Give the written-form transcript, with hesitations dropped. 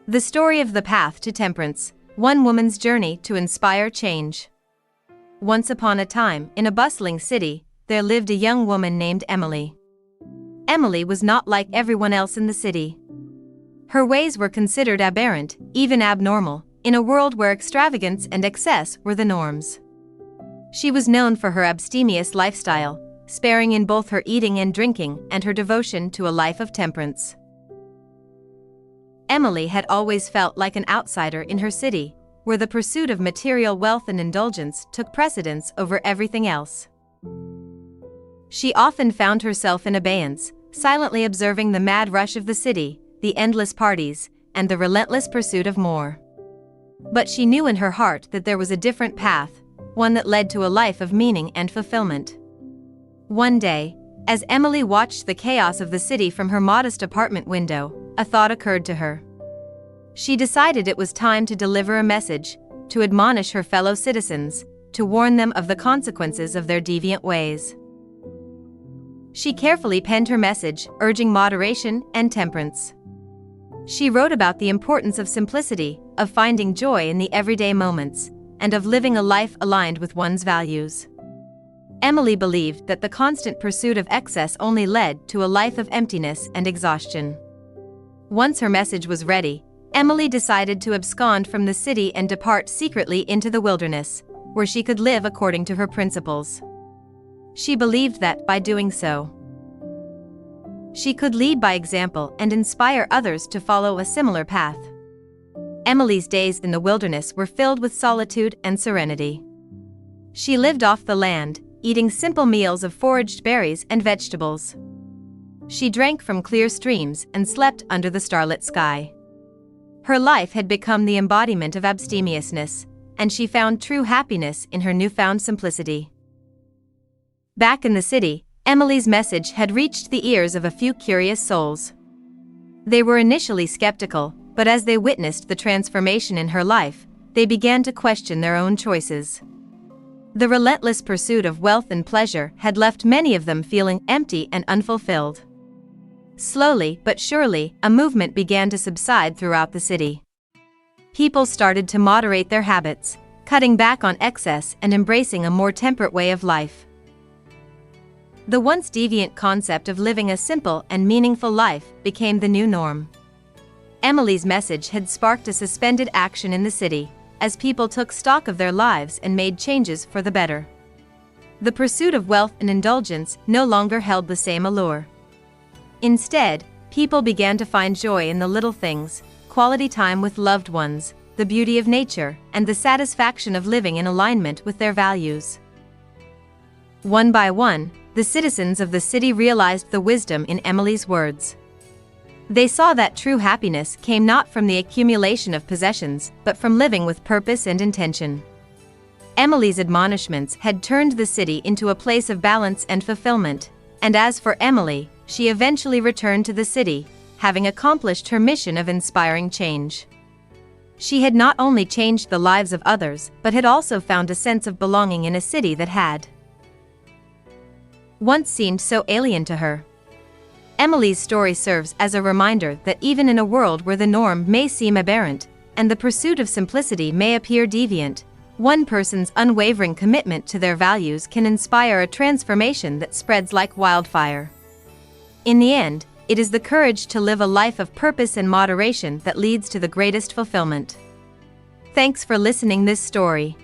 The story of the path to temperance, one woman's journey to inspire change. Once upon a time, in a bustling city, there lived a young woman named Emily. Emily was not like everyone else in the city. Her ways were considered aberrant, even abnormal, in a world where extravagance and excess were the norms. She was known for her abstemious lifestyle, sparing in both her eating and drinking, and her devotion to a life of temperance. Emily had always felt like an outsider in her city, where the pursuit of material wealth and indulgence took precedence over everything else. She often found herself in abeyance, silently observing the mad rush of the city, the endless parties, and the relentless pursuit of more. But she knew in her heart that there was a different path, one that led to a life of meaning and fulfillment. One day, as Emily watched the chaos of the city from her modest apartment window, a thought occurred to her. She decided it was time to deliver a message, to admonish her fellow citizens, to warn them of the consequences of their deviant ways. She carefully penned her message, urging moderation and temperance. She wrote about the importance of simplicity, of finding joy in the everyday moments, and of living a life aligned with one's values. Emily believed that the constant pursuit of excess only led to a life of emptiness and exhaustion. Once her message was ready, Emily decided to abscond from the city and depart secretly into the wilderness, where she could live according to her principles. She believed that, by doing so, she could lead by example and inspire others to follow a similar path. Emily's days in the wilderness were filled with solitude and serenity. She lived off the land, eating simple meals of foraged berries and vegetables. She drank from clear streams and slept under the starlit sky. Her life had become the embodiment of abstemiousness, and she found true happiness in her newfound simplicity. Back in the city, Emily's message had reached the ears of a few curious souls. They were initially skeptical, but as they witnessed the transformation in her life, they began to question their own choices. The relentless pursuit of wealth and pleasure had left many of them feeling empty and unfulfilled. Slowly but surely, a movement began to subside throughout the city. People started to moderate their habits, cutting back on excess and embracing a more temperate way of life. The once deviant concept of living a simple and meaningful life became the new norm. Emily's message had sparked a suspended action in the city, as people took stock of their lives and made changes for the better. The pursuit of wealth and indulgence no longer held the same allure. Instead, people began to find joy in the little things, quality time with loved ones, the beauty of nature, and the satisfaction of living in alignment with their values. One by one, the citizens of the city realized the wisdom in Emily's words. They saw that true happiness came not from the accumulation of possessions, but from living with purpose and intention. Emily's admonishments had turned the city into a place of balance and fulfillment, and as for Emily, she eventually returned to the city, having accomplished her mission of inspiring change. She had not only changed the lives of others, but had also found a sense of belonging in a city that had once seemed so alien to her. Emily's story serves as a reminder that even in a world where the norm may seem aberrant, and the pursuit of simplicity may appear deviant, one person's unwavering commitment to their values can inspire a transformation that spreads like wildfire. In the end, it is the courage to live a life of purpose and moderation that leads to the greatest fulfillment. Thanks for listening this story.